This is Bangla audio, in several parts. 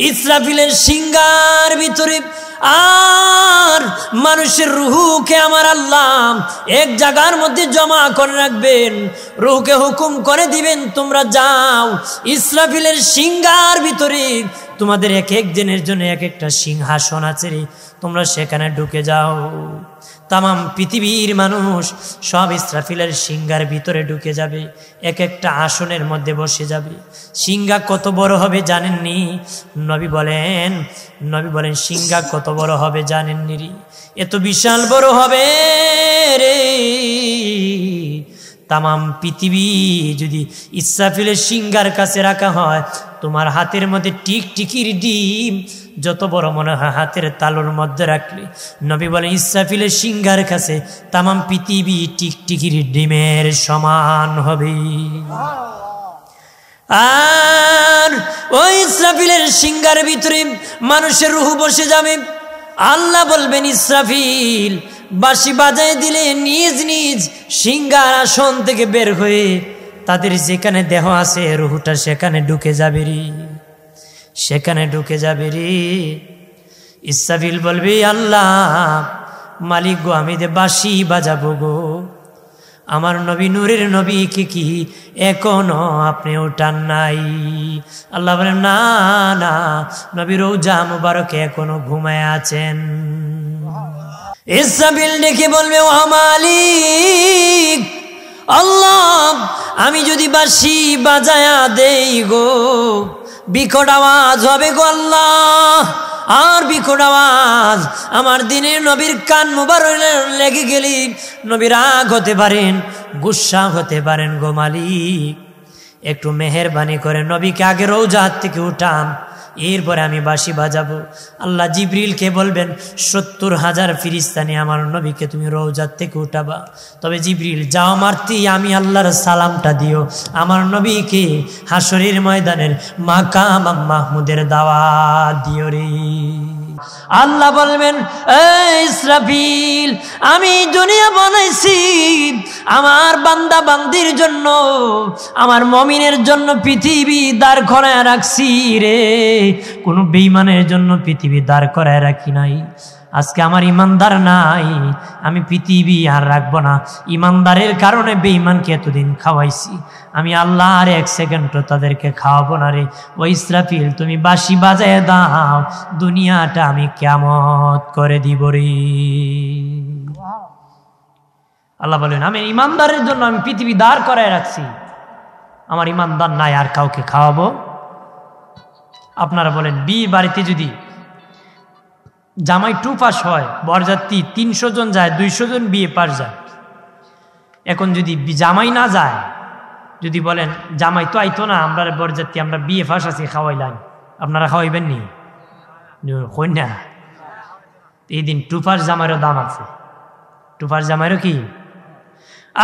ইসরাফিলের সিংহার ভিতরে আর মানুষের রূহকে আমার আল্লাহ এক জায়গার মধ্যে জমা করে রাখবেন। রূহকে হুকুম করে দিবেন, তোমরা যাও ইসরাফিলের সিংহার ভিতরে, তোমাদের এক এক দিনের জন্য এক একটা সিংহাসন আছে রে, তোমরা সেখানে ঢুকে যাও। তামাম পৃথিবীর মানুষ সব ইসরাফিলের সিংহার ভিতরে ঢুকে যাবে, এক একটা আসনের মধ্যে বসে যাবে। সিংহা কত বড় হবে জানেননি? নবী বলেন সিংহা কত বড় হবে জানেননি রে? এত বিশাল বড় হবে রে, তামাম পৃথিবী যদি ইসরাফিলের সিংহার কাছে রাখা হয়, তোমার হাতের মধ্যে টিকটিকির ডিম যত বড় মনে হয় হাতের তালুর মধ্যে রাখলে, নবী বলেন ইসরাফিলের সিংহার কাছে তামাম পৃথিবী টিকটিকির ডিমের সমান হবে। আর ওই ইসরাফিলের সিংহার ভিতরে মানুষের রূহ বসে যাবে। আল্লাহ বলবেন ইসরাফিল বাঁশি বাজায় দিলে নিজ নিজ সিংহার আসন থেকে বের হয়ে তাদের যেখানে দেহ আছে রূহটা সেখানে ঢুকে যাবে রে, সেখানে ঢুকে যাবে রে। ইসরাফিল বলবে আল্লাহ মালিক গো, আমি যে বাঁশি বাজাবো গো, আমার নবী নূরের নবীকে কি এখনো আপনি উঠান নাই? আল্লাহ বলেন না না, নবী রওজা মুবারকে এখনো ঘুমায় আছেন। ইসরাফিল ডেকে বলবে ও মালিক আল্লাহ, আমি যদি বাঁশি বাজায়া দেই গো, বিকট আওয়াজ হবে গো আল্লাহ, আর বিকট আওয়াজ আমার দিনের নবীর কান মুবারক লেগে গেলি নবী রাগ হতে পারেন, গুসা হতে পারেন গো মালিক, একটু মেহেরবানি করে নবীকে আগে রওজা থেকে উঠান, এরপরে আমি বাঁশি বাজাবো। আল্লাহ জিবরিলকে বলবেন 70,000 ফেরেশতা নিয়ে আমার নবীকে তুমি রওজা থেকে উঠাবা। তবে জিবরিল যাও মারতি, আমি আল্লাহর সালামটা দিও, আমার নবীকে হাসরের ময়দানের মাকাম মাহমুদের দাওয়াত দিও রে। আল্লাহ বলবেন এই ইসরাফিল, আমি দুনিয়া বানাইছি আমার বান্দা বান্দির জন্য, আমার মুমিনের জন্য পৃথিবী দাঁড় করায় রাখছি রে, কোনো বেঈমানের জন্য পৃথিবী দাঁড় করায় রাখি নাই। আজকে আমার ইমানদার নাই, আমি পৃথিবী আর রাখবো না। ইমানদারের কারণে বেঈমানকে এতদিন খাওয়াইছি, আমি আল্লাহ আর এক সেকেন্ডও তাদেরকে খাওয়াবো না রে। ওই ইসরাফিল তুমি বাঁশি বাজায় দাও, দুনিয়াটা আমি কিয়ামত করে দিব রে। আল্লাহ বলেন আমি ইমানদারের জন্য আমি পৃথিবী দাঁড় করায় রাখছি, আমার ইমানদার নাই আর কাউকে খাওয়াবো? আপনারা বলেন বিয়ে বাড়িতে যদি জামাই 2 পাস হয়, বরযাত্রী 300 জন যায়, 200 জন বিয়ে পাস যায়। এখন যদি জামাই না যায়, যদি বলেন জামাই তো আইতো না, আমরা বরযাত্রী আমরা বিয়ে ফাঁস আছি খাওয়াইলাম, আপনারা খাওয়াইবেন নি? কন্যা এই দিন 2 পাস জামাইয়েরও দাম আছে, 2 পাস জামাইয়েরও কি।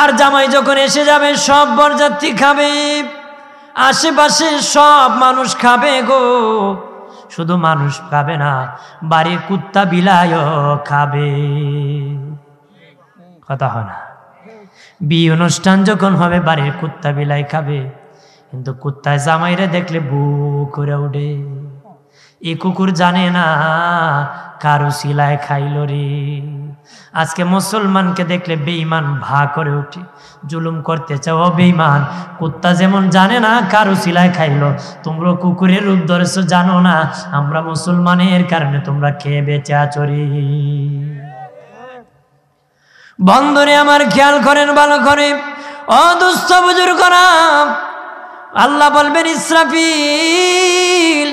আর জামাই যখন এসে যাবে সব বরযাত্রী খাবে, আশেপাশে সব মানুষ খাবে গো, শুধু মানুষ খাবে না, বাড়ির কুত্তা বিলাইও খাবে। কথা হয় না? বিয়ে অনুষ্ঠান যখন হবে বাড়ির কুত্তা বিলাই খাবে, কিন্তু কুত্তায় জামাইরে দেখলে বু করে উঠে। এই কুকুর জানে না কারো সিলায় খাইল রে। আজকে মুসলমানকে দেখলে বেঈমান ভা করে উঠে, জুলুম করতে চাও বেঈমান। কুত্তা যেমন জানে না কারো সিলায় খাইলো, তোমরা কুকুরের রূপ ধরেছো, জানো না আমরা মুসলমানের কারণে তোমরা খেয়ে বেঁচে আছো রে। বন্ধুরে আমার খেয়াল করেন ভালো করে, অদুস্থ বুজুর্গরা, আল্লাহ বলবেন ইসরাফিল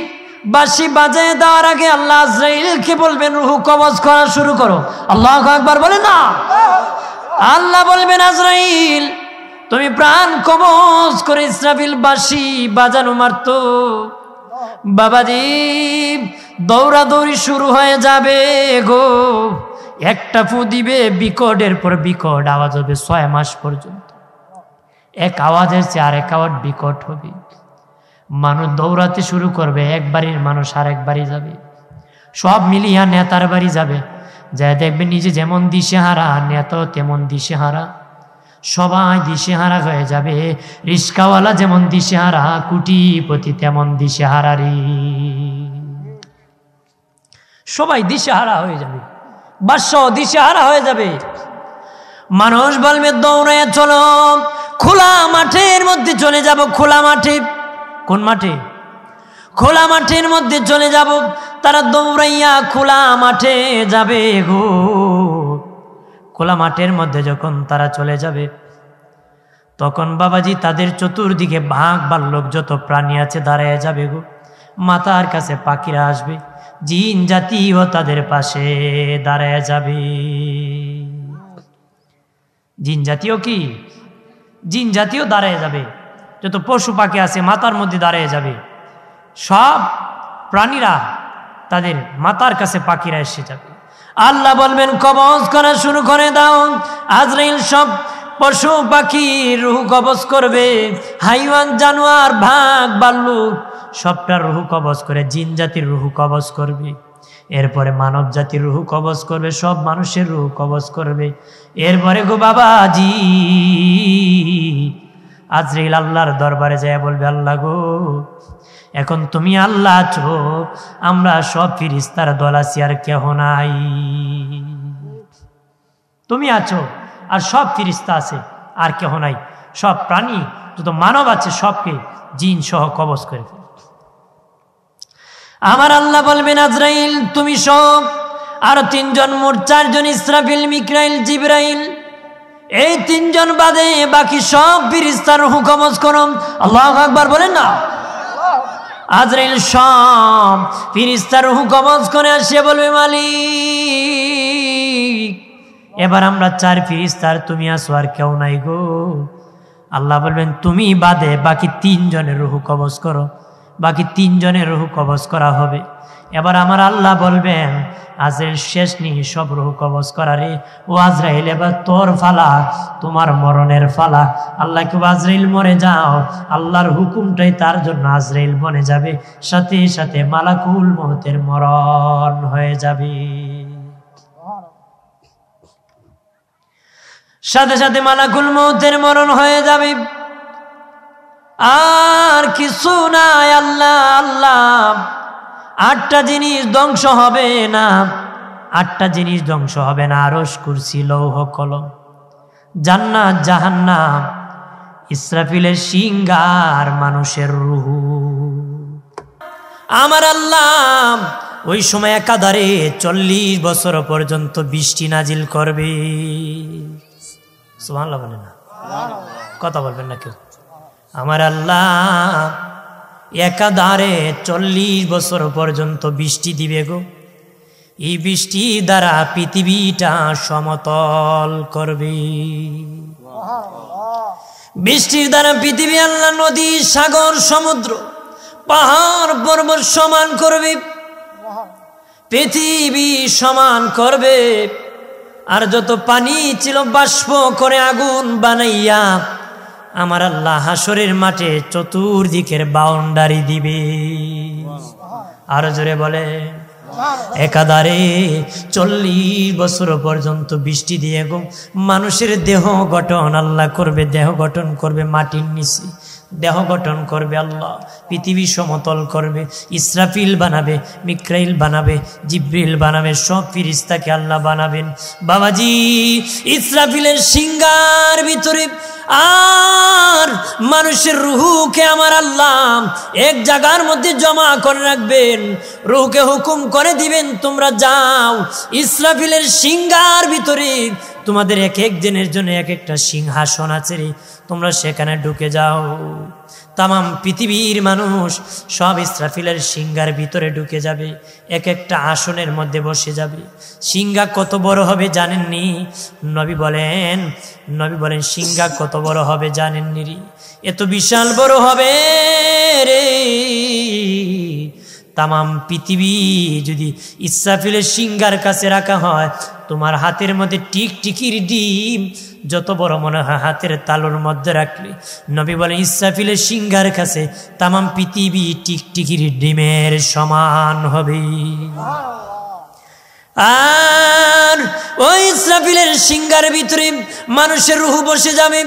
বাঁশি বাজায় দেওয়ার আগে আল্লাহ আজরাইলকে বলবেন রূহ কবজ করা শুরু করো। আল্লাহু আকবার বলেন না। আল্লাহ বলবেন আজরাইল তুমি প্রাণ কবজ করে। ইসরাফিল বাঁশি বাজানো মারতো, বাবাজি দৌড়াদৌড়ি শুরু হয়ে যাবে গো। একটা ফু দিবে, বিকটের পর বিকট আওয়াজ হবে 6 মাস পর্যন্ত। এক আওয়াজের চেয়ে আরেক আওয়াজ বিকট হবে। মানুষ দৌড়াতে শুরু করবে, এক বাড়ির মানুষ আরেক বাড়ি যাবে, সব মিলিয়া নেতার বাড়ি যাবে, যা দেখবে নিজে যেমন দিশেহারা নেতাও তেমন দিশেহারা, সবাই দিশেহারা হয়ে যাবে। রিস্কাওয়ালা যেমন দিশেহারা, কুটিপতি তেমন দিশেহারা রে। সবাই দিশেহারা হয়ে যাবে, বাদশাহ দিশেহারা হয়ে যাবে। মানুষ বলবে দৌড়ে চলো, খোলা মাঠের মধ্যে চলে যাব। খোলা মাঠে, কোন মাঠে? খোলা মাঠের মধ্যে চলে যাব। তারা দৌড়াইয়া খোলা মাঠে যাবে গো। খোলা মাঠের মধ্যে যখন তারা চলে যাবে, তখন বাবাজি তাদের চতুর্দিকে বাঘ ভাল্লুক যত প্রাণী আছে দাঁড়ায় যাবে গো। মাথার কাছে পাখিরা আসবে, জিন জাতিও তাদের পাশে দাঁড়ায় যাবে। জিন জাতীয় কি? জিন জাতীয় দাঁড়ায় যাবে। যত পশু পাখি আছে মাথার মধ্যে দাঁড়ায় যাবে। সব প্রাণীরা তাদের মাথার কাছে পাখিরা এসে যাবে। আল্লাহ বলবেন কবজ করা শুরু করে দাও। আজরাইল সব পশু পাখি রুহ কবজ করবে, হাইওয়ান জানোয়ার বাঘ ভাল্লুক সবটার রুহ কবজ করে, জিন জাতির রুহ কবজ করবে। এরপরে মানব জাতির রুহ কবজ করবে, সব মানুষের রুহ কবজ করবে। এরপরে গো বাবাজি আজরাইল আল্লাহর দরবারে যায় বলবে, আল্লাহ গো এখন তুমি আল্লাহ আছো, আমরা সব ফিরিস্তার দল আছি, আর কেহ নাই। তুমি আছো আর সব ফিরিস্তা আছে, আর কেহ নাই। সব প্রাণী যত মানব আছে সবকে জিন সহ কবজ করে ফেল। আমার আল্লাহ বলবেন আজরাইল তুমি সব আর তিনজন, মোট চারজন, ইসরাফিল, মিকাইল, জিবরাইল, এই তিনজন বাদে বাকি সব ফিরিস্তার রূহ কবজ করো। আল্লাহু আকবার বলেন না। আজরাইল সব ফিরিস্তার রূহ কবজ করে আসে বলবে মালিক এবার আমরা চার ফিরিস্তার, তুমি আসো আর কেউ নাই গো। আল্লাহ বলবেন তুমি বাদে বাকি তিনজনের রূহ কবজ করো। বাকি তিনজনের রূহ কবজ করা হবে। এবার আমার আল্লাহ বলবেন আজরাইল শেষ নেই সব রূহ কবজ করারে। ও আজরাইল এবার তোর ফালা, তোমার মরণের ফালা। আল্লাহ কে আজরাইল মরে যাও, আল্লাহর হুকুমটাই তার জন্য আজরাইল বনে যাবে। সাথে সাথে মালাকুল মউতের মরণ হয়ে যাবে। সাথে সাথে মালাকুল মউতের মরণ হয়ে যাবে। আর কিছু নাই। আল্লাহ আল্লাহ আটটা জিনিস ধ্বংস হবে না, আটটা জিনিস ধ্বংস হবে না। আরশ, কুরসি, লৌহ কলম, জান্নাত, জাহান্নাম, ইসরাফিলের সিংহার, মানুষের রূহ। আমার আল্লাহ ওই সময় একাধারে 40 বছর পর্যন্ত বৃষ্টি নাজিল করবে। সুবহানাল্লাহ বলেন না, কথা বলবেন না কেউ। আমার আল্লাহ একাধারে 40 বছর পর্যন্ত বৃষ্টি দিবে গো। এই বৃষ্টি দ্বারা পৃথিবীটা সমতল করবে। বৃষ্টির দ্বারা পৃথিবী আল্লাহ নদী, সাগর, সমুদ্র, পাহাড়, পর্বত সমান করবে। পৃথিবী সমান করবে। আর যত পানি ছিল বাষ্প করে আগুন বানাইয়া আমার আল্লাহ হাসরের মাঠে চতুর্দিকের বাউন্ডারি দিবে। আরো জোরে বলে একাধারে 40 বছর পর্যন্ত বৃষ্টি দিয়ে গো মানুষের দেহ গঠন আল্লাহ করবে। দেহ গঠন করবে মাটির নিচে, দেহ গঠন করবে আল্লাহ, পৃথিবী সমতল করবে। ইসরাফিল বানাবে, মিকাইল বানাবে, জিবরিল বানাবে, সব ফেরেশতাকে আল্লাহ বানাবেন। বাবাজি ইসরাফিলের সিংহার ভিতরে আর মানুষের রুহকে আমার আল্লাহ এক জায়গার মধ্যে জমা করে রাখবেন। রুহকে হুকুম করে দিবেন তোমরা যাও ইসরাফিলের সিংহার ভিতরে, তোমাদের এক এক দিনের জন্য এক একটা সিংহাসন আছে রে, তোমরা সেখানে ঢুকে যাও। তামাম পৃথিবীর মানুষ সব ইসরাফিলের সিংহার ভিতরে ঢুকে যাবে, এক একটা আসনের মধ্যে বসে যাবে। সিংহা কত বড় হবে জানেননি? নবী বলেন সিংহা কত বড় হবে জানেননি রে? এত বিশাল বড় হবে রে, তামাম পৃথিবী যদি ইসরাফিলের সিংহার কাছে রাখা হয়, তোমার হাতের মধ্যে টিকটিকির ডিম যত বড় মনে হয় হাতের তালুর মধ্যে রাখলে, নবী বলেন ইসরাফিলের সিংহার কাছে তামাম পৃথিবী টিকটিকির ডিমের সমান হবে। আর ওই ইসরাফিলের সিংহার ভিতরে মানুষের রূহ বসে যাবে।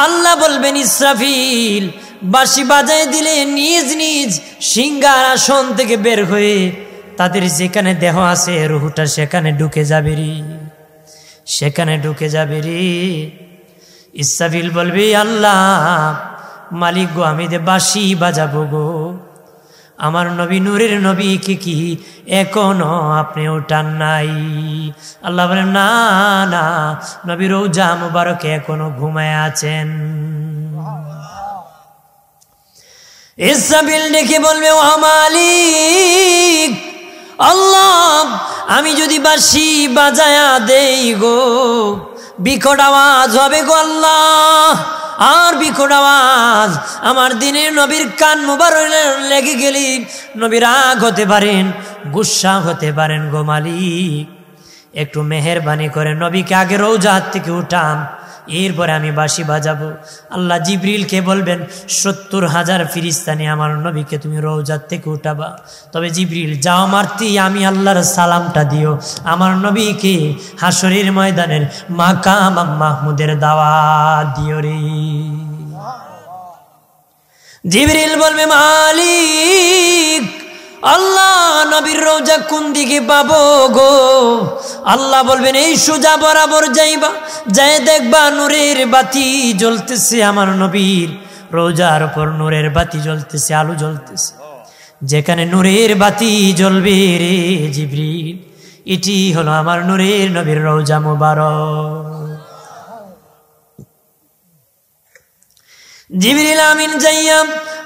আল্লাহ বলবেন ইসরাফিল বাঁশি বাজায় দিলে নিজ নিজ সিংহার আসন থেকে বের হয়ে তাদের যেখানে দেহ আছে রুহটা সেখানে ঢুকে যাবে রে, সেখানে ঢুকে যাবে রে। ইসরাফিল বলবে আল্লাহ মালিক গো, আমি যে বাঁশি বাজাবো গো, আমার নবী নূরের নবী কি এখনো আপনি উঠান নাই? আল্লাহ বলেন না না, নবী রওজা মুবারকে এখনো ঘুমায় আছেন। ইসরাফিল ডেকে বলবে ও মালিক আল্লাহ, আমি যদি বাঁশি বাজায়া দেই গো, বিকট আওয়াজ হবে গো আল্লাহ, আর বিকট আওয়াজ আমার দিনের নবীর কান মুবারক লেগে গেলে নবী রাগ হতে পারেন, গুসা হতে পারেন গো মালিক, একটু মেহেরবানি করে নবীকে আগে রওজা থেকে উঠান, এরপরে আমি বাঁশি বাজাবো। আল্লাহ জিবরিলকে বলবেন 70,000 ফেরেশতা নিয়ে আমার নবীকে তুমি রওজার থেকে উঠাবা। তবে জিবরিল যাও মারতি, আমি আল্লাহর সালামটা দিও, আমার নবীকে হাসরের ময়দানের মাকাম মাহমুদের দাওয়াত দিও রে। জিবরিল বলবে মালিক আল্লাহ নবীর রওজা কোন দিকে পাবো গো? আল্লাহ বলবেন এই সোজা বরাবর যাইবা, যাই দেখবা নূরের বাতি জ্বলতেছে, আমার নবীর রওজার উপর নূরের বাতি জ্বলতেছে, আলো জ্বলতেছে। যেখানে নূরের বাতি জ্বলবে রে জিবরিল, এটি হলো আমার নূরের নবীর রওজা মুবারক। জিবরিল আমিন যাইয়া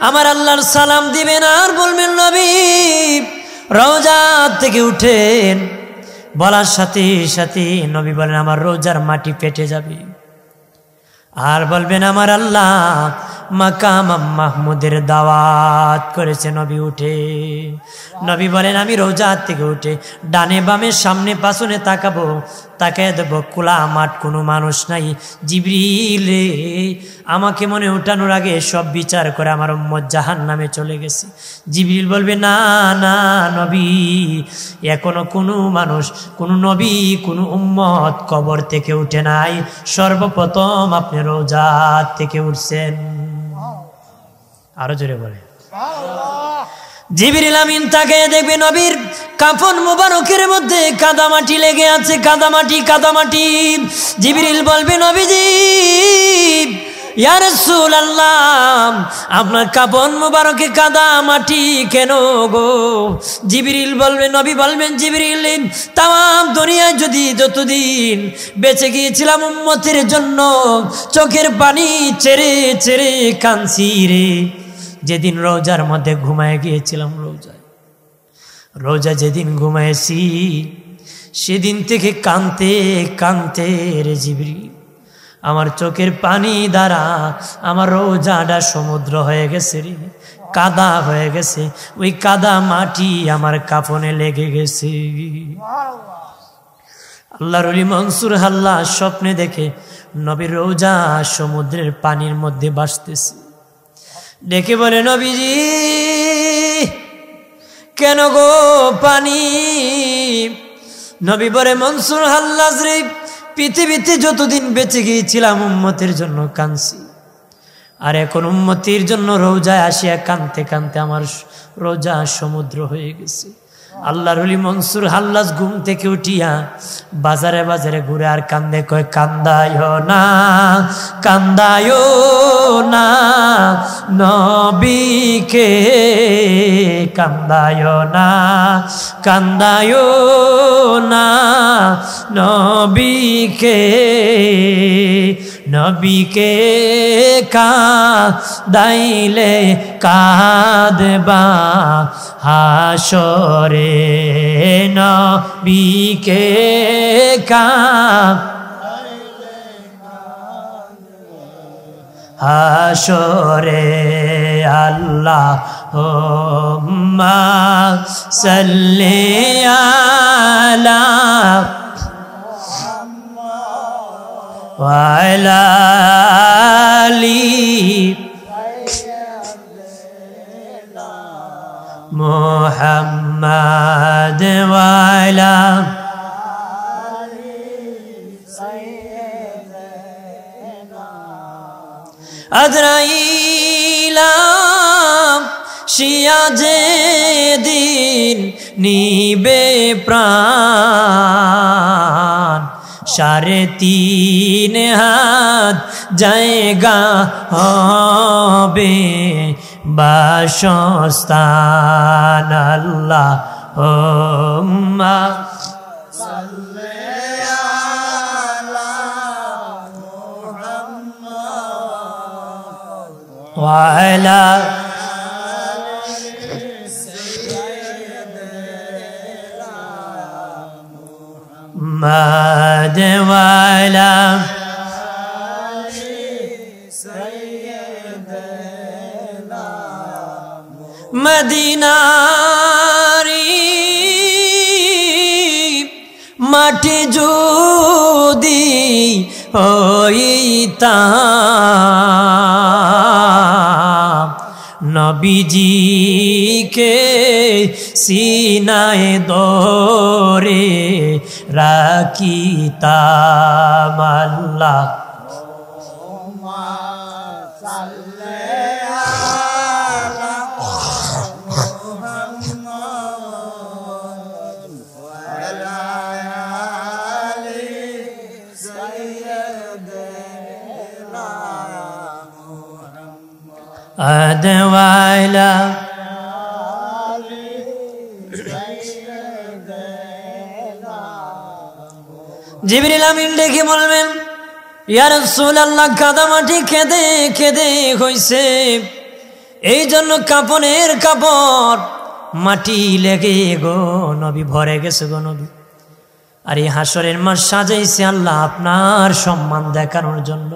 আমার আল্লাহর সালাম দিবেন আর বলবেন নবী রওজা থেকে উঠেন। বলার সাথে সাথে নবী বলেন আমার রওজার মাটি পেটে যাবে, আর বলবেন আমার আল্লাহ মাকাম মাহমুদের দাওয়াত করেছে। নবী উঠে, নবী বলেন আমি রওজা থেকে উঠে ডানে বামে সামনে পাছনে তাকাবো, তাকায় দেবো খোলা মাঠ, কোনো মানুষ নাই। জিবরিল আমাকে মনে উঠানোর আগে সব বিচার করে আমার উম্মত জাহান্নামে চলে গেছে। জিবরিল বলবে না না নবী, এখনো কোনো মানুষ, কোনো নবী, কোনো উম্মত কবর থেকে উঠে নাই, সর্বপ্রথম আপনি রওজা থেকে উঠছেন। আরো জোরে বলে জিবরিল আমিন তাকে দেখবে নবীর কাফন মুবারকের মধ্যে কাদামাটি লেগে আছে, কাদামাটি কাদামাটি। জিবরিল বলবে নবীজি ইয়া রাসূলুল্লাহ আপনার কাফন মুবারকে কাদামাটি কেন গো? জিবরিল বলবে, নবী বলবেন জিবরিল তাম দুনিয়ায় যদি যতদিন বেঁচে গিয়েছিলাম উম্মতের জন্য চোখের পানি ছেড়ে ছেড়ে কাঁদছি রে। যেদিন রওজার মধ্যে ঘুমায় গিয়েছিলাম, রোজা যেদিন ঘুমাইছি সেদিন থেকে কাঁদতে কাঁদতে রে জিবরিল আমার চোখের পানি দ্বারা আমার রওজাটা সমুদ্র হয়ে গেছে রে, কাদা হয়ে গেছে, ওই কাদা মাটি আমার কাফনে লেগে গেছে। আল্লাহর ওলি মনসুর হাল্লা স্বপ্নে দেখে নবীর রওজা সমুদ্রের পানির মধ্যে ভাসতেছে। ডেকে বলে নবীজি কেন গো পানি? নবী বলে মনসুর হাল্লাজ রে পৃথিবীতে যতদিন বেঁচে গিয়েছিলাম উম্মতের জন্য কাঁদছি, আর এখন উম্মতির জন্য রওজায় আসিয়া কাঁদতে কাঁদতে আমার রওজা সমুদ্র হয়ে গেছে। আল্লাহর ওলি মনসুর হাল্লাজ ঘুম থেকে উঠিয়া বাজারে বাজারে ঘুরে আর কান্দে, কয় কান্দায় না কান্দায় না নবীকে, কান্দায় না কান্দায় না নবীকে, নবীকে কাঁদাইলে কাঁদবা হাসরে, নবীকে কাঁদাইলে হাসরে। আল্লাহুম্মা সাল্লি আলা ওয়ালা আলি মুহাম্মাদ ওয়ালা আজরাইল শিয়া যেদিন নিবে প্রাণ 3.5 হাত জায়গা হবে বাসস্থান আল্লাহুম্মা সাল্লি আলা মুহাম্মাদ ওয়া আলা محمد وعلى سيدنا মদিনারি মাটি যদি হইতাম নবীজিকে সিনায় ধরে রাখিতাম আল্লাহুম্মা সাল্লি আলা মুহাম্মাদ ওয়া আলা আলি সাইয়্যিদিনা মুহাম্মাদ ওয়া আলা জিবরিল আমিন ডেকে বলবেন ইয়া রাসূলুল্লাহ কাদামাটি খেদে খেদে হইছে এই জন্য কাপনের কাপড় মাটি লেগে গো নবী ভরে গেছে গো নবী আর এই হাসরের মাঠ সাজাইছে আল্লাহ আপনার সম্মান দেখানোর জন্য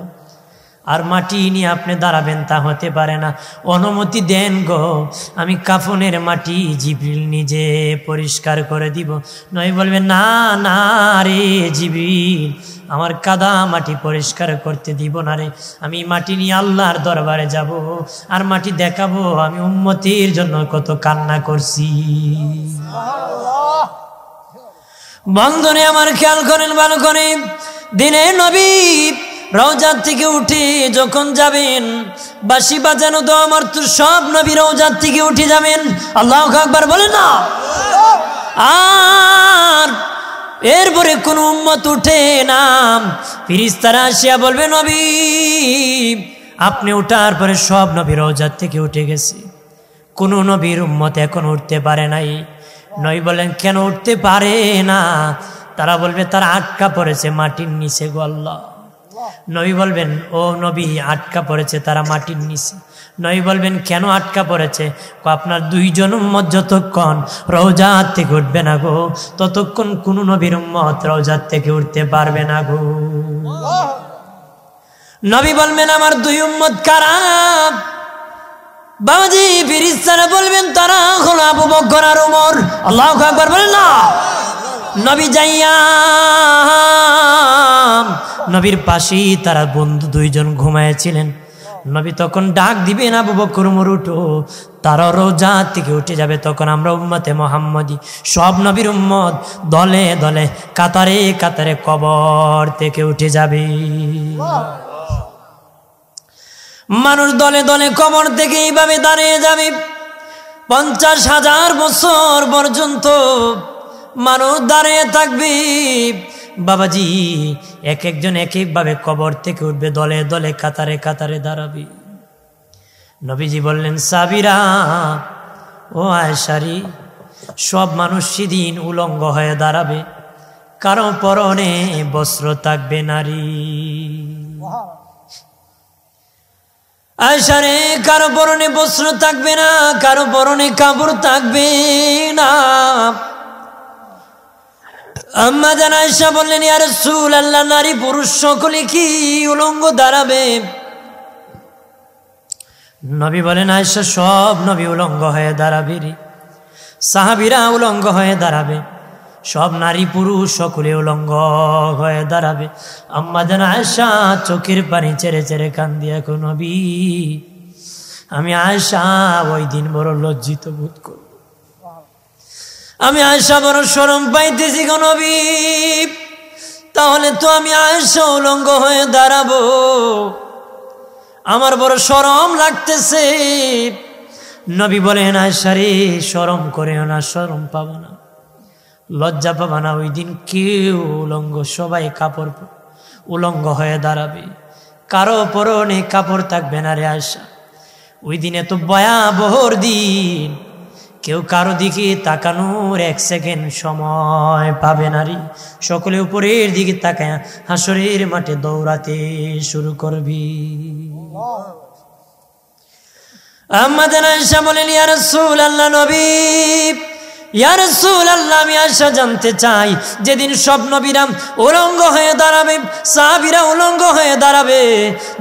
আর মাটি নিয়ে আপনি দাঁড়াবেন তা হতে পারে না অনুমতি দেন গো আমি কাফনের মাটি জিবরিল নিজে পরিষ্কার করে দিব নয় বলবেন না না রে জিবরিল আমার কাদা মাটি পরিষ্কার করতে দিব না রে আমি মাটি নিয়ে আল্লাহর দরবারে যাব আর মাটি দেখাবো আমি উম্মতির জন্য কত কান্না করছি বন্ধনে আমার খেয়াল করেন ভালো করে দিনে নবী রওজাত থেকে উঠে যখন যাবেন বাঁশি বাজানো তো আমার তো সব নবী রওজাত থেকে উঠে যাবেন আল্লাহু আকবার বলেন না আর এরপরে কোন উম্মত উঠে না ফেরেশতারা আসিয়া বলবে নবী আপনি ওঠার পরে সব নবী রওজাত থেকে উঠে গেছে কোন নবীর উম্মত এখন উঠতে পারে নাই নবী বলেন কেন উঠতে পারে না তারা বলবে তারা আটকা পড়েছে মাটির নিচে গো আল্লাহ নবী বলবেন ও নবী আটকা পড়েছে তারা মাটির নিচে নবী বলবেন কেন আটকা পড়েছে আপনার দুইজন উম্মত যতক্ষণ রওজাত থেকে উঠবে না গো ততক্ষণ কোন নবীর উম্মত রওজাত থেকে উঠতে পারবে না গো নবী বলবেন আমার দুই উম্মত কারা বাবাজি ফেরেশতারা বলবেন তারা হলো আবু বকর আর ওমর আল্লাহু আকবার বলেন না নবী যাইয়া নবীর পাশেই তারা বন্ধু দুইজন ঘুমায়েছিলেন নবী তখন ডাক দিবেন আবু বকর ওমর উঠো তারা রওজাত থেকে উঠে যাবে তখন আমরা উম্মতে মুহাম্মদী সব নবীর উম্মত দলে দলে কাতারে কাতারে কবর থেকে উঠে যাবে মানুষ দলে দলে কবর থেকে এইভাবে দাঁড়িয়ে যাবে 50,000 বছর পর্যন্ত মানুষ দাঁড়িয়ে থাকবে বাবাজি এক একজন এক একভাবে কবর থেকে উঠবে দলে দলে কাতারে কাতারে দাঁড়াবে নবীজি বললেন সাবিরা ও আয়েশারি সব মানুষ সেদিন উলঙ্গ হয়ে দাঁড়াবে কারো পরনে বস্ত্র থাকবে নারী আয়েশারে কারো পরনে বস্ত্র থাকবে না কারো পরনে কাপড় থাকবে না আম্মা জান আয়েশা বললেন ইয়া রাসূলুল্লাহ নারী পুরুষ সকলে কি উলঙ্গ দাঁড়াবে নবী বলেন আয়েশা সব নবী উলঙ্গ হয়ে দাঁড়াবে রে সাহাবীরা উলঙ্গ হয়ে দাঁড়াবে সব নারী পুরুষ সকলে উলঙ্গ হয়ে দাঁড়াবে আম্মা জান আয়েশা চোখের পানি ছেড়ে ছেড়ে কান্দি এখন নবী আমি আয়েশা ওই দিন বড় লজ্জিত বোধ করব আমি আয়েশা বড় শরম পাইতেছি গো নবী তাহলে তো আমি আয়েশা উলঙ্গ হয়ে দাঁড়াবো আমার বড় শরম লাগতেছে নবী বলেন আয়েশা রে শরম করেও না শরম পাবো না লজ্জা পাবা না ওই দিন কেউ উলঙ্গ, সবাই কাপড় উলঙ্গ হয়ে দাঁড়াবে, কারো পরনে কাপড় থাকবে না রে আয়েশা। ওই দিন এত ভয়াবহ দিন, কেউ কারো দিকে তাকানোর 1 সেকেন্ড সময় পাবে না রে। সকলে উপরের দিকে তাকায় হাসরের মাঠে দৌড়াতে শুরু করবি। আম্মা জান আয়েশা বলেন, ইয়া রাসূলুল্লাহ, নবী, ইয়া রাসূলুল্লাহ, আমি আয়েশা জানতে চাই যেদিন সব নবীরা উলঙ্গ হয়ে দাঁড়াবে, সাহাবীরা উলঙ্গ হয়ে দাঁড়াবে,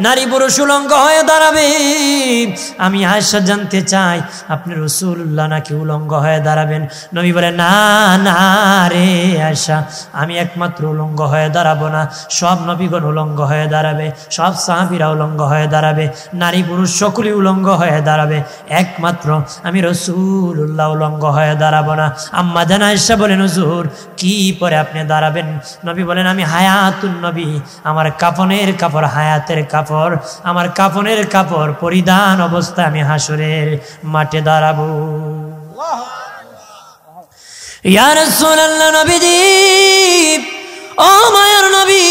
নারী পুরুষ উলঙ্গ হয়ে দাঁড়াবে, আমি আয়েশা জানতে চাই আপনি রাসূলুল্লাহ নাকি উলঙ্গ হয়ে দাঁড়াবেন? নবী বলে, না না রে আয়েশা, আমি একমাত্র উলঙ্গ হয়ে দাঁড়াবো না, সব নবীগণ উলঙ্গ হয়ে দাঁড়াবে, সব সাহাবীরা উলঙ্গ হয়ে দাঁড়াবে, নারী পুরুষ সকলেই উলঙ্গ হয়ে দাঁড়াবে, একমাত্র আমি রাসূলুল্লাহ উলঙ্গ হয়ে দাঁড়াবো না। আম্মা জান আয়েশা বলেন, হুজুর কি পরে আপনি দাঁড়াবেন? নবী বলেন, আমি হায়াতুন নবী, আমার কাফনের কাপড় হায়াতের কাপড়, আমার কাফনের কাপড় পরিধান অবস্থায় আমি হাসরের মাঠে দাঁড়াবো। ইয়া রাসূলুল্লাহ, নবীজি, ও মায়ার নবী,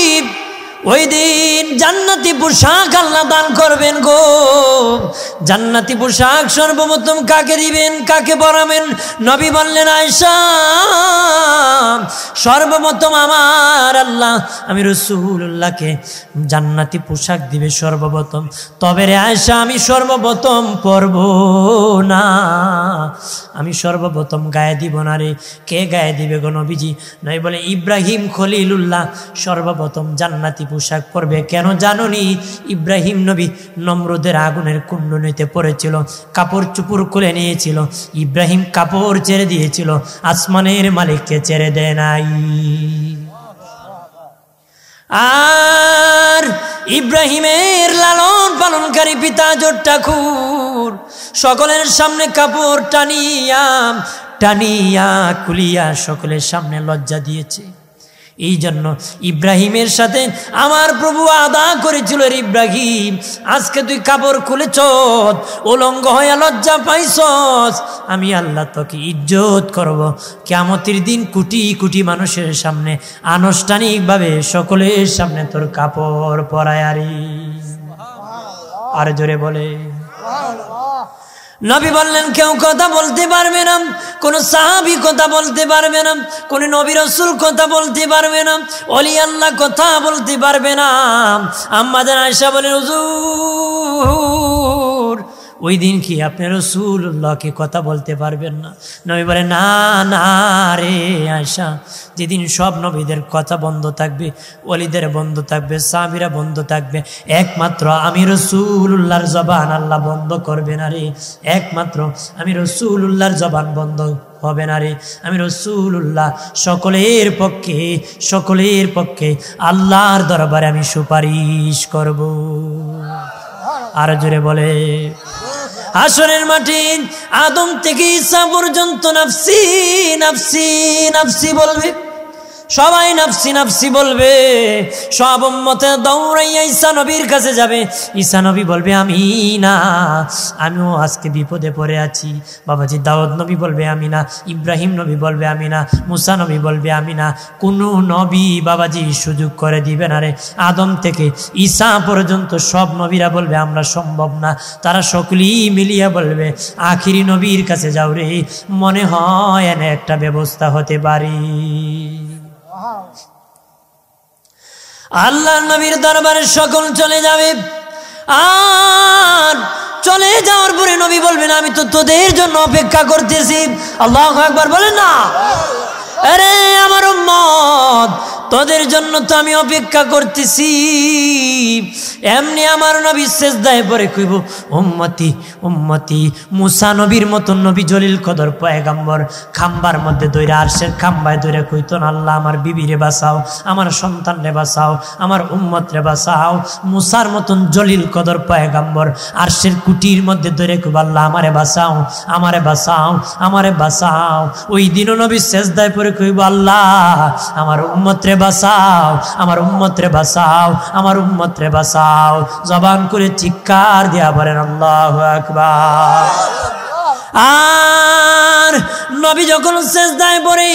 ওই দিন জান্নাতি পোশাক আল্লাহ দান করবেন গো। জান্নাতি পোশাক সর্বপ্রথম কাকে দিবেন, কাকে পরাবেন? নবী বললেন, আয়েশা, সর্বপ্রথম আমার আল্লাহ আমি রাসূলুল্লাহকে জান্নাতি পোশাক দিবে সর্বপ্রথম। তবে রে আয়েশা, আমি সর্বপ্রথম পরব না, আমি সর্বপ্রথম গায়ে দিব না রে। কে গায়ে দিবে গো নবীজি? নবী বলে, ইব্রাহিম খলিলুল্লাহ সর্বপ্রথম জান্নাতি পোশাক পরবে। কেন জানোনি? ইব্রাহিম নবী নমরুদের আগুনের কুণ্ডুনিতে পড়েছিল, কাপড় চুপুর খুলে নিয়েছিল, ইব্রাহিম কাপড় ছেড়ে দিয়েছিল, আসমানের মালিককে ছেড়ে দেয় নাই। আর ইব্রাহিমের লালন পালনকারী পিতা জোট ঠাকুর সকলের সামনে কাপড় টানিয়া টানিয়া খুলিয়া সকলের সামনে লজ্জা দিয়েছে। এই জন্য ইব্রাহিমের সাথে আমার প্রভু আদা করেছিল, ইব্রাহিম আজকে তুই কাপড় খুলেছ, উলঙ্গ হয়ে লজ্জা পাইছস, আমি আল্লাহ তোকে ইজ্জত করব কিয়ামতের দিন কোটি কোটি মানুষের সামনে আনুষ্ঠানিকভাবে সকলের সামনে তোর কাপড় পরায়ারি। আর জোরে বলে নবী বললেন, কেউ কথা বলতে পারবে না, কোন সাহাবী কথা বলতে পারবে না, কোন নবী রাসূল কথা বলতে পারবে না, ওলি আল্লাহ কথা বলতে পারবে না। আম্মা জান আয়েশা বলেন, হুজুর ওই দিন কি আপনি রাসূলুল্লাহকে কথা বলতে পারবেন না? নবী বলে, না না রে আয়েশা, যেদিন সব নবীদের কথা বন্ধ থাকবে, ওলিদের বন্ধ থাকবে, সাহাবীরা বন্ধ থাকবে, একমাত্র আমি রাসূলুল্লাহর জবান আল্লাহ বন্ধ করবে না রে, একমাত্র আমি রাসূলুল্লাহর জবান বন্ধ হবে না রে। আমি রাসূলুল্লাহ সকলের পক্ষে আল্লাহর দরবারে আমি সুপারিশ করব। আর জোরে বলে হাসরের মাঠে আদম থেকে ঈসা পর্যন্ত নাফসি নাফসি নাফসি বলবে, সবাই নাফসি নাফসি বলবে, সব উম্মতে দৌড়াইয়া ঈসা নবীর কাছে যাবে। ঈসা নবী বলবে, আমি না, আমিও আজকে বিপদে পড়ে আছি। বাবাজি দাউদ নবী বলবে আমি না, ইব্রাহিম নবী বলবে আমি না, মুসা নবী বলবে আমি না, কোনো নবী বাবাজি সুযোগ করে দিবে না রে। আদম থেকে ঈসা পর্যন্ত সব নবীরা বলবে আমরা সম্ভব না। তারা সকলেই মিলিয়া বলবে, আখিরি নবীর কাছে যাও রে, মনে হয় এনে একটা ব্যবস্থা হতে পারি। আল্লাহ নবীর দরবারে সকল চলে যাবে, আর চলে যাওয়ার পরে নবী বলবেন, আমি তো তোদের জন্য অপেক্ষা করতেছি। আল্লাহু আকবার বলেন না? আরে আমার উম্মত, তোদের জন্য তো আমি অপেক্ষা করতেছি। এমনি আমার নবী সিজদায় পড়ে কইব, উম্মতি উম্মতি। মুসা নবীর মতন নবী জলিল কদর পয়গম্বর খাম্বার মধ্যে দইরা, আরশের খাম্বায় দইরা কইতন, আল্লাহ আমার বিবিরে বাঁচাও, আমার সন্তানরে বাঁচাও, আমার উম্মতরে বাঁচাও। মুসার মতন জলিল কদর পয়গম্বর আরশের কুটির মধ্যে দইরা কইব, আল্লাহ আমারে বাঁচাও, আমারে বাঁচাও, আমারে বাঁচাও। ওই দিনও নবী সিজদায় পড়ে কইব, আল্লাহ আমার উম্মতরে বাঁচাও, আমার উম্মতরে বাঁচাও, আমার উম্মতরে বাঁচাও। জবান করে চিৎকার দিয়া বলেন আল্লাহু আকবার। আর নবী যখন সিজদায় পড়ে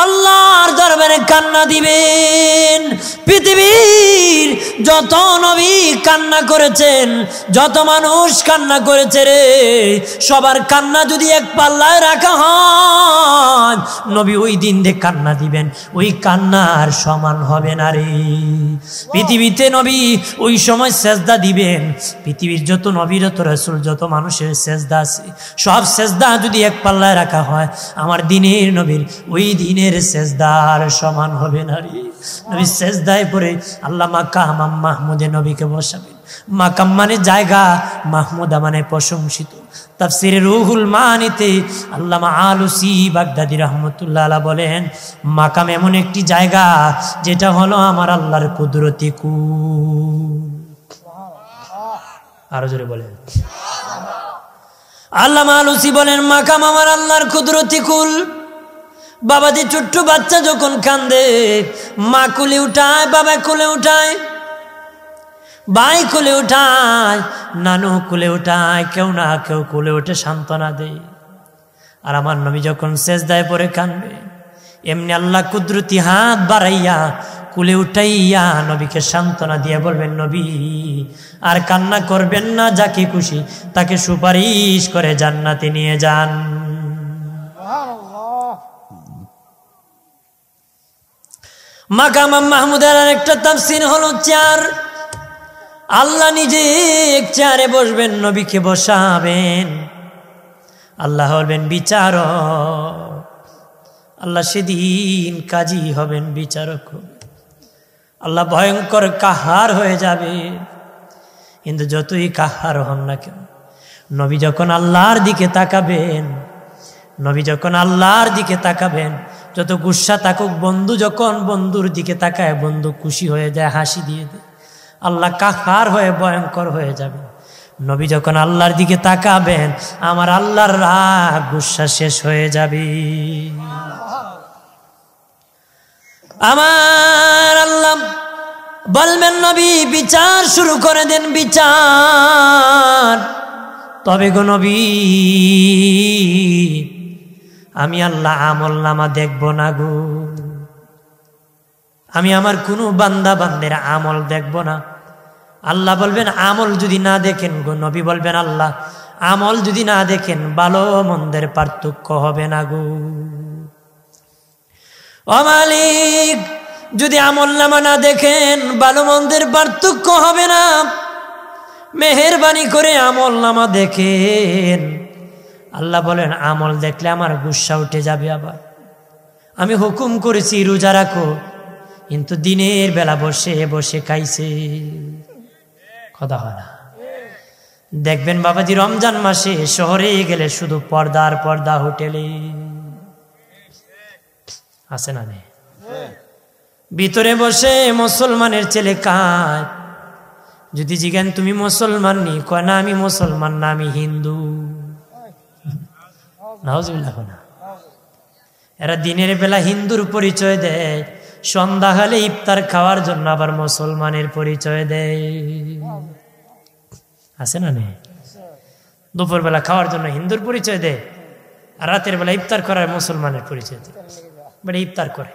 আল্লাহর দরবারে কান্না দিবেন। পৃথিবীর যত নবী কান্না করেছেন, যত মানুষ কান্না করেছে রে, সবার কান্না যদি এক পাল্লায় রাখা হয়, নবী ওই দিন দিয়ে কান্না দিবেন, ওই কান্নার সমান হবে না রে। পৃথিবীতে নবী ওই সময় সেজদা দিবেন, পৃথিবীর যত নবী, যত রাসূল, যত মানুষের সেজদা আছে, সব সেজদা যদি এক পাল্লায় রাখা হয়, আমার দিনের নবীর ওই দিনের সেজদার সমান হবে না রে। নবী সেজদায় পড়ে আল্লাহ মাকাম মাহমুদে নবীকে বসাবেন। মাকাম মানে জায়গা, মাহমুদা মানে প্রশংসিত। তাফসিরে রুহুল মানিতে আল্লামা আলুসি বাগদাদি রাহমাতুল্লাহ আলাইহি বলেন, মাকাম এমন একটি জায়গা যেটা হলো আমার আল্লাহর কুদরতি কুল। আরো জোরে বলেন। আল্লামা আলুসি বলেন, মাকাম আমার আল্লাহর কুদরতি কুল। বাবাজি ছোট্ট বাচ্চা যখন কান্দে, মা কোলে উঠায়, বাবা কোলে উঠায়, ভাই কোলে উঠায়, নানু কোলে উঠায়, কেউ না কেউ কোলে উঠে সান্ত্বনা দেয়। আর আমার নবী যখন সেজদায় পড়ে কাঁদবে, এমনি আল্লাহ কুদরতি হাত বাড়াইয়া কোলে উঠাইয়া নবীকে সান্ত্বনা দিয়ে বলবেন, নবী আর কান্না করবেন না, যাকে খুশি তাকে সুপারিশ করে জান্নাতে নিয়ে যান। মাকাম মাহমুদের আর একটা তাফসীর হলো চেয়ার। আল্লাহ নিজে এক চেয়ারে বসবেন, নবীকে বসাবেন। আল্লাহ হবেন বিচারক, আল্লাহ সেদিন কাজী হবেন, বিচারক হবেন। আল্লাহ ভয়ঙ্কর কাহার হয়ে যাবে। কিন্তু যতই কাহার হন না কেন, নবী যখন আল্লাহর দিকে তাকাবেন, নবী যখন আল্লাহর দিকে তাকাবেন, যত গুসা থাকুক, বন্ধু যখন বন্ধুর দিকে তাকায়, বন্ধু খুশি হয়ে যায়, হাসি দিয়ে দেয়। আল্লাহ কাহার হয়ে ভয়ঙ্কর হয়ে যাবে। নবী যখন আল্লাহর দিকে তাকাবেন, আমার আল্লাহর রাগ গুসা শেষ হয়ে যাবে। আমার আল্লাহ বলবেন, নবী বিচার শুরু করে দেন, বিচার। তবে গো নবী, আমি আল্লাহ আমল নামা দেখব না গো, আমি আমার কোনো বান্দা বান্দের আমল দেখব না। আল্লাহ বলবেন, আমল যদি না দেখেন গো, নবী বলবেন, আল্লাহ আমল যদি না দেখেন, ভালো মন্দের পার্থক্য হবে না গো। ও মালিক, যদি আমল নামা না দেখেন, ভালো মন্দের পার্থক্য হবে না, মেহেরবানি করে আমল নামা দেখেন। আল্লাহ বলেন, আমল দেখলে আমার গুসা উঠে যাবে। আবার আমি হুকুম করেছি রোজা রাখো, কিন্তু দিনের বেলা বসে বসে খাইছে। কথা হয় না? দেখবেন বাবাজি, রমজান মাসে শহরে গেলে শুধু পর্দার পর্দা, হোটেলে আছে না নেই? ভিতরে বসে মুসলমানের ছেলে কাজ। যদি জিজ্ঞেন তুমি মুসলমান নি, কয় না আমি মুসলমান না, আমি হিন্দু। নাউজুবিল্লাহ না। এরা দিনের বেলা হিন্দুর পরিচয় দেয়, সন্ধ্যা হলে ইফতার খাওয়ার জন্য আবার মুসলমানের পরিচয় দেয়। আছে না নেই? দুপুর বেলা খাওয়ার জন্য হিন্দুর পরিচয় দেয়, আর রাতের বেলা ইফতার করার মুসলমানের পরিচয় দেয়। বেটা ইফতার করে,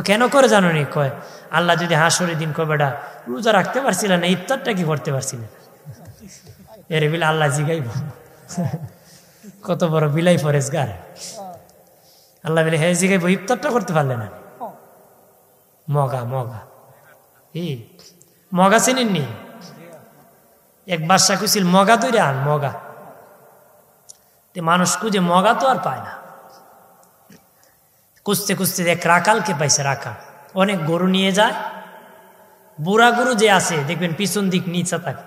কেন করে জানো নি? কয় আল্লাহ যদি হাসরের দিন কয়, বেটা রোজা রাখতে পারছিল না, ইফতারটা কি করতে পারছিল না? এর বিলে আল্লাহ জিগাইব, কত বড় বিলাই ফরেজগার। আল্লাহ বলে, হ্যাঁ জিগাইব, ইফতারটা করতে পারলে না। মগা মগা মগা চিনেননি? এক বাদশা কুছিল মগা তৈরি আন, মগা। মানুষ খুঁজে মগা তো আর পায় না। খুঁজতে খুঁজতে এক রাখালকে পাইছে। রাখাল অনেক গরু নিয়ে যায়, বুড়া গরু যে আছে দেখবেন পিছন দিক নিচে থাকে,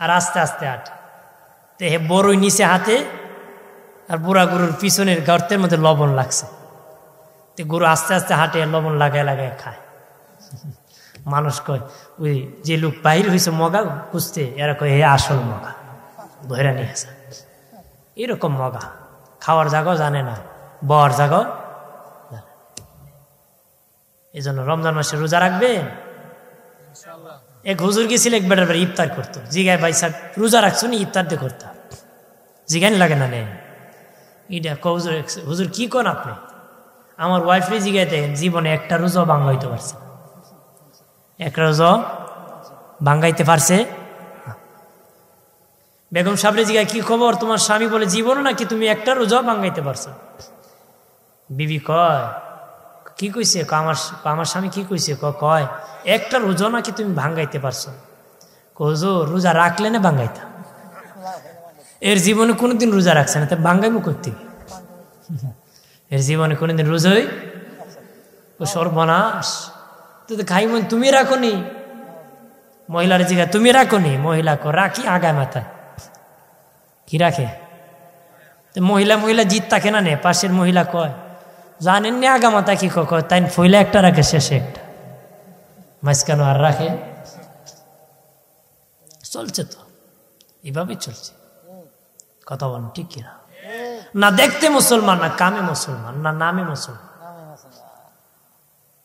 আর আস্তে আস্তে হাঁটে। তো হে বড়ই নিচে হাতে, আর বুড়া গরুর পিছনের গর্তের মধ্যে লবণ লাগছে। তো গরু আস্তে আস্তে হাঁটে, লবণ লাগায় লাগায় খায়। মানুষ কয়, ওই যে লোক বাহির হয়েছে মগা খুঁজতে, এরা কয় হে আসল মগা, ধরে নিয়ে আসে। এরকম মগা খাওয়ার জায়গাও জানে না, বর জায়গাও। এই জন্য রমজান মাসে রোজা রাখবেন। এক হুজুর গেছিল, এক বেটার বেড়ে ইফতার করতো। জিগায়, ভাই সাহেব রোজা রাখছো নি? ইফতার দিয়ে করতাম। জিগাইন লাগে না নে এটা হুজুর, হুজুর কি কন আপনি? আমার ওয়াইফরে জিগাইতে জীবনে একটা রোজা ভাঙাইতে পারছে, একটা রোজা ভাঙাইতে পারছে। বেগম সাবরে জিগায় কি খবর তোমার স্বামী? বলে জীবন নাকি তুমি একটা রোজা ভাঙাইতে পারছো। বিবি কয় কি কইছে? আমার স্বামী কি কইছে? কয় একটা রোজা নাকি তুমি ভাঙাইতে পারছো। হুজুর রোজা রাখলে না ভাঙাইতা? এর জীবনে কোনোদিন রোজা রাখছে না, তা ভাঙাইমু করতে? এর জীবনে কোনোদিন রোজাই ও সর্বনাশ। তো খাইম তুমি রাখো নি? মহিলার জিগা তুমি রাখো নি? মহিলা রাখি আগায় মাথায় কি রাখে? মহিলা মহিলা জিত থাকে না নে। পাশের মহিলা কয় জানেন নি আগা মাথা কি কয়? তাই ফইলা একটা রাখে, শেষে একটা, মাঝখানে আর রাখে। চলছে তো এইভাবেই চলছে। কথা বলেন ঠিক কিনা? না দেখতে মুসলমান, না কামে মুসলমান, না নামে মুসলমান,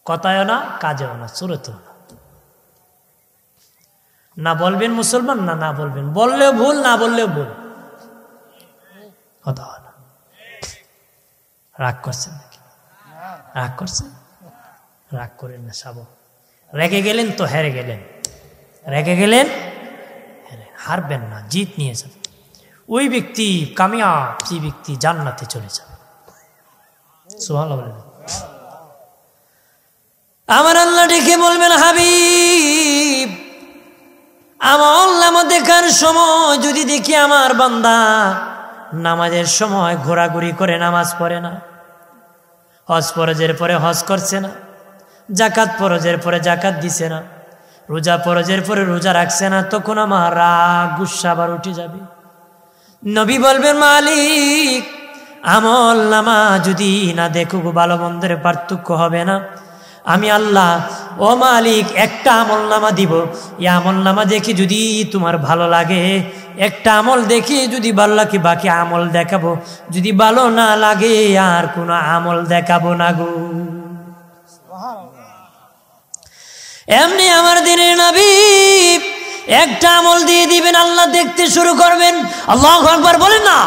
কথায়ও না কাজেও না সুরতেও না। না বলবেন মুসলমান, না না বলবেন, বললেও ভুল, না বললেও ভুল। কথা হয় না। রাগ করছেন নাকি? রাগ করছেন? রাগ করেন না সাব। রেগে গেলেন তো হেরে গেলেন, রেগে গেলেন হারবেন না, জিত নিয়ে যাবেন। ওই ব্যক্তি কামিয়াব, যে ব্যক্তি জান্নাতে চলে যাবে। সুবহানাল্লাহ বলেন। আমার আল্লাহ ডেকে বলবেন হাবিব আমল নামা দেখার সময় যদি দেখি আমার বান্দা নামাজের সময় ঘোরাঘুরি করে নামাজ পড়ে না, হজ ফরজের পরে হজ করছে না, জাকাত ফরজের পরে জাকাত দিছে না, রোজা ফরজের পরে রোজা রাখছে না, তখন আমার রাগ গুসা আবার উঠে যাবে। নবী বলবেন মালিক আমল নামা যদি না দেখো ভালো মন্দের পার্থক্য হবে না। আমি আল্লাহ ও মালিক একটা আমল নামা দিব, এই আমল নামা দেখে যদি তোমার ভালো লাগে, একটা আমল দেখে যদি ভালো লাগে বাকি আমল দেখাবো, যদি ভালো না লাগে আর কোনো আমল দেখাবো না গো। এমনি আমার দিনের নবী একটা আমল দিয়ে দিবেন, আল্লাহ দেখতে শুরু করবেন। আল্লাহু আকবার বলেন না।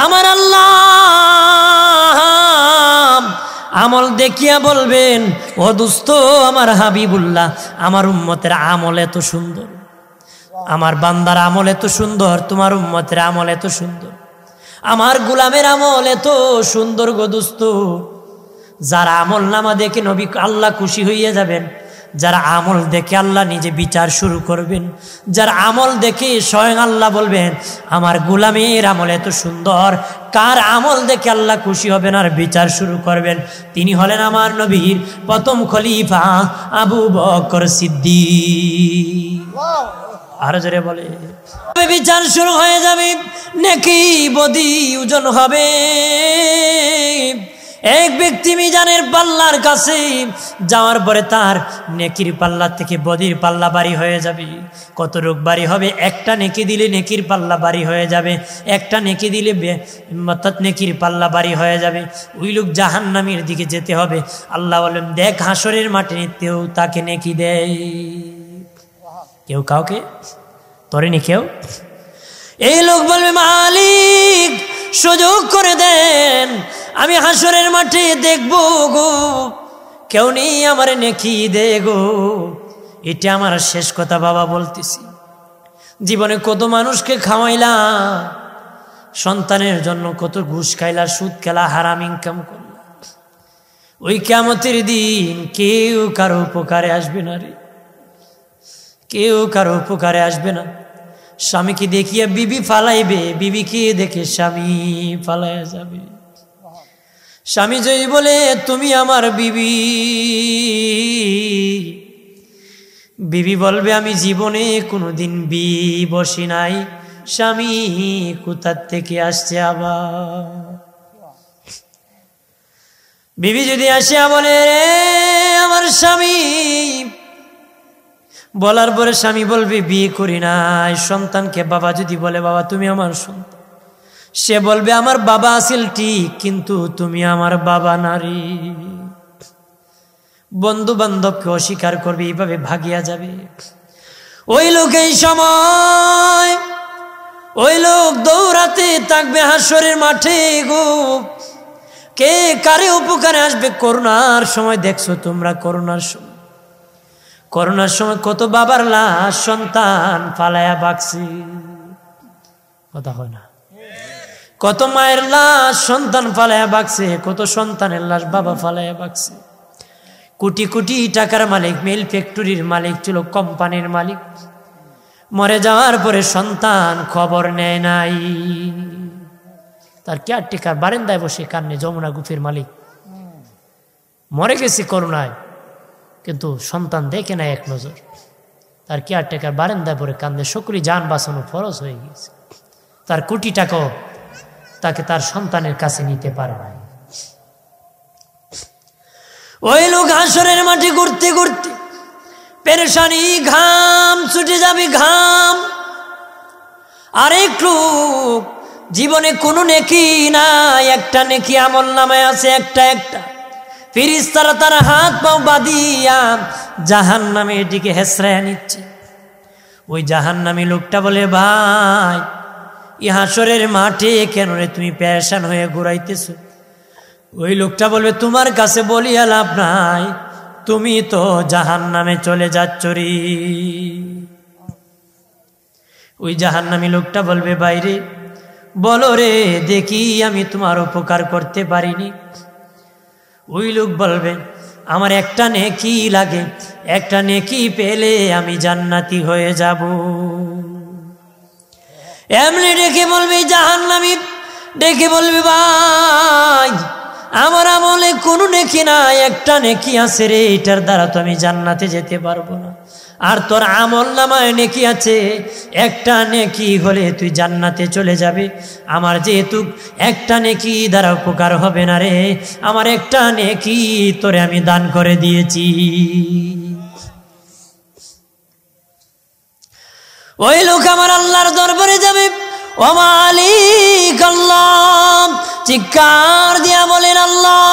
আমার আল্লাহ আমল দেখিয়া বলবেন ও দোস্ত আমার হাবিবুল্লাহ আমার উম্মতের আমল এত সুন্দর, আমার বান্দার আমল এত সুন্দর, তোমার উম্মতের আমল এত সুন্দর, আমার গোলামের আমল এত সুন্দর গো দোস্ত। যারা আমল নামা দেখে নবী আল্লাহ খুশি হইয়া যাবেন, যারা আমল দেখে আল্লাহ নিজে বিচার শুরু করবেন, যারা আমল দেখে স্বয়ং আল্লাহ বলবেন আমার গোলামের আমল এত সুন্দর, কার আমল দেখে আল্লাহ খুশি হবেন আর বিচার শুরু করবেন, তিনি হলেন আমার নবীর প্রথম খলিফা আবু বকর সিদ্দিক। আরো জোরে বলে। বিচার শুরু হয়ে যাবে, নেকি বদি ওজন হবে। এক ব্যক্তি মিজানের পাল্লার কাছে যাওয়ার পরে তার নেকির পাল্লা থেকে বদির পাল্লা বাড়ি হয়ে যাবে। কত রোগ বাড়ি হবে? একটা নেকি দিলে নেকির পাল্লা বাড়ি হয়ে যাবে, একটা নেকি দিলে অর্থাৎ নেকির পাল্লা বাড়ি হয়ে যাবে। ওই লোক জাহান্নামের দিকে যেতে হবে। আল্লাহ বলেন দেখ হাসরের মাঠে নিতেও তাকে নেকি দেয়, কেউ কাউকে তরেনি কেউ। এই লোক বলবে মালিক সুযোগ করে দেন, আমি হাসরের মাঠে দেখবো গো, কেউ নেই আমার নেকি দে গো। এটা আমার শেষ কথা বাবা বলতেছি। জীবনে কত মানুষকে খাওয়াইলা, সন্তানের জন্য কত ঘুষ খাইলা, সুদ খেলা, হারাম ইনকাম করলা। ওই কিয়ামতের দিন কেউ কারো উপকারে আসবে না রে, কেউ কারো উপকারে আসবে না। স্বামীকে দেখিয়া বিবি ফালাইবে, বিবিকে দেখে স্বামী ফালাইয়া যাবে। স্বামী যদি বলে তুমি আমার বিবি, বিবি বলবে আমি জীবনে কোনোদিন বিয়ে বসি নাই, স্বামী কোথার থেকে আসছে আবার। বিবি যদি আসিয়া বলে রে আমার স্বামী, বলার পরে স্বামী বলবে বিয়ে করি নাই। সন্তানকে বাবা যদি বলে বাবা তুমি আমার সন্তান, সে বলবে আমার বাবা আছিল ঠিক কিন্তু তুমি আমার বাবা নারী। বন্ধু বান্ধবকে অস্বীকার করবে, এইভাবে ভাগিয়া যাবে। ওই লোক এই সময় ওই লোক দৌড়াতে থাকবে হাসরের মাঠে গো। কে কারে উপকারে আসবে। করোনার সময় দেখছো তোমরা, করোনার সময় কত বাবার লাশ সন্তান ফালায়া বাকছে, কথা হয় না? কত মায়ের লাশ সন্তান ফালায়া বাকছে, কত সন্তানের লাশ বাবা ফালায়া বাকছে। কোটি কোটি টাকার মালিক, মিল ফ্যাক্টরির মালিক ছিল, কোম্পানির মালিক, মরে যাওয়ার পরে সন্তান খবর নেয় নাই। তার কেয়ারটেকার বারান্দায় বসে কান্নে, যমুনা গুফের মালিক মরে গেছে করোনায়, কিন্তু সন্তান দেখে নাই এক নজর। তার কেয়ারটেকার বারান্দায় পরে কান্দে, সকলেই যান বাঁচানো ফরজ হয়ে গেছে, তার কোটি টাকাও তাকে তার সন্তানের কাছে নিতে পারে নাই। ওই লোক হাসরের মাঠে ঘুরতে ঘুরতে পেরেশানি, ঘাম ছুটে যাবে ঘাম। আরেক লোক জীবনে কোনো নেকি নাই, একটা নেকি আমল নামায় আছে একটা একটা। ফেরেশতারা তার হাত পাও বাঁধিয়া জাহান্নামের দিকে হেসরায়া নিচ্ছে। ওই জাহান্নামী লোকটা বলে, ভাই ই হাসরের মাঠে কেন রে তুমি পেরেশান হয়ে ঘুরাইতেছো? ওই লোকটা বলবে, তোমার কাছে বলিয়া লাভ নাই, তুমি তো জাহান্নামে চলে যাচ্ছ রে। ওই জাহান্নামী লোকটা বলবে, বাইরে বলো রে দেখি আমি তোমার উপকার করতে পারিনি। ওই লোক বলবে, আমার একটা নেকি লাগে, একটা নেকি পেলে আমি জান্নাতি হয়ে যাব। এমনি ডেকে বলবে জাহান্নামী, ডেকে বলবে, ভাই আমার আমলে কোনো নেকি নাই, একটা নেকি আছে রে, এটার দ্বারা তো আমি জান্নাতে যেতে পারবো না। আর তোর আমল নামায় নেকি আছে, একটা নেকি হলে তুই জান্নাতে চলে যাবে। আমার যেহেতু একটা নেকি দ্বারা উপকার হবে না রে, আমার একটা নেকি তোরে আমি দান করে দিয়েছি। ওই লোক আমার আল্লাহর দরবারে যাবে, ও মালিক আল্লাহ, চিৎকার দিয়া বলেন আল্লাহ,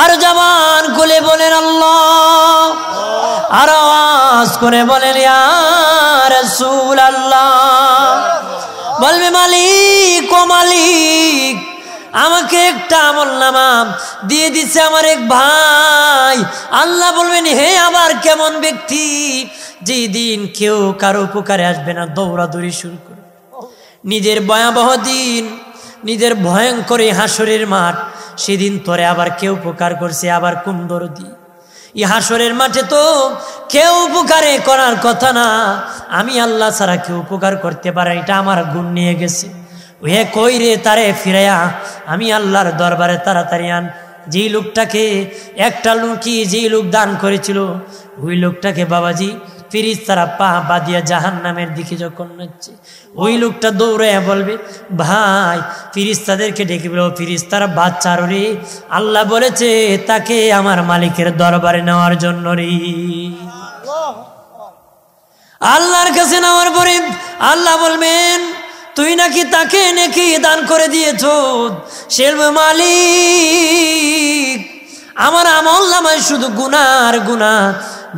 আর জবান খুলে বলেন আল্লাহ, আর আওয়াজ করে বলেন ইয়া রাসূলুল্লাহ। বলবে, মালিক ও মালিক, আমাকে একটা আমলনামা দিয়ে দিচ্ছে আমার এক ভাই। আল্লাহ বলবেন, হে আবার কেমন ব্যক্তি, যেদিন কেউ কারো উপকারে আসবে না, দৌড়াদৌড়ি শুরু করে। নিজের ভয়াবহ দিন, নিজের ভয়ঙ্কর হাসরের মাঠ, সেদিন তোরে আবার কেউ উপকার করছে, আবার কোন দরদি। এই হাসরের মাঠে তো কেউ উপকারে করার কথা না, আমি আল্লাহ ছাড়া কেউ উপকার করতে পারে, এটা আমার গুণ নিয়ে গেছে। ওহে কই রে, তারে ফিরাইয়া আমি আল্লাহর দরবারে তাড়াতাড়ি আন। যেই লোকটাকে একটা লুকি যেই লোক দান করেছিল, ওই লোকটাকে বাবাজি ফেরেশতারা পা বাঁধিয়া জাহান্নামের দিকে যখন নাচছে, ওই লোকটা দৌড়াইয়া বলবে, ভাই ফেরেশতাদেরকে ডেকে বলবো, ফেরেশতারা বাচ্চা রে, আল্লাহ বলেছে তাকে আমার মালিকের দরবারে নেওয়ার জন্য রে। আল্লাহর কাছে নেওয়ার পরে আল্লাহ বলবেন, তুই নাকি তাকে নেকি দান করে দিয়েছ। সে মালিক, আমার আমল নামায় শুধু গুনার গুনাহ,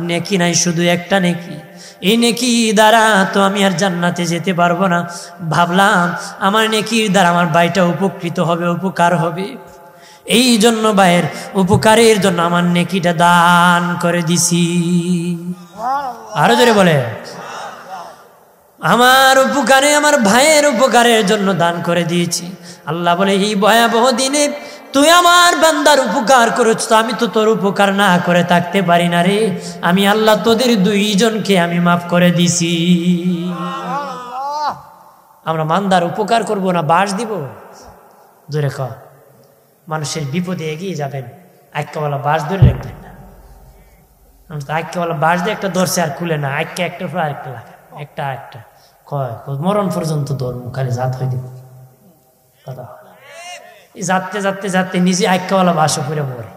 নেকি নাই শুধু একটা নেকি। এই নেকি দ্বারা তো আমি আর জান্নাতে যেতে পারবো না, ভাবলাম আমার নেকির দ্বারা আমার ভাইটা উপকৃত হবে, উপকার হবে, এই জন্য ভাইয়ের উপকারের জন্য আমার নেকিটা দান করে দিছি। আরো জোরে বলে, আমার উপকারে, আমার ভাইয়ের উপকারের জন্য দান করে দিয়েছি। আল্লাহ বলে, এই ভয়াবহ দিনে তুই আমার বান্দার উপকার করেছ, তো আমি তো তোর উপকার না করে থাকতে পারি না রে। আমি আল্লাহ তোদের দুইজনকে আমি মাফ করে দিছি। আমরা বান্দার উপকার করব না বাস দিব? জোরে ক। মানুষের বিপদে এগিয়ে যাবেন, আইক্কাওয়ালা বাস ধরে রাখবেন না। আইক্কাওয়ালা বাস দিয়ে একটা ধরছে আর খুলে না, আইক্কা একটা আরেকটা লাগে, একটা একটা কয় মরণ পর্যন্ত ধরবো, খালি জাত হয়ে দিব। কথা যাতে যাতে যাতে নিজে আইক্কাওয়ালা বাসও করে মরে।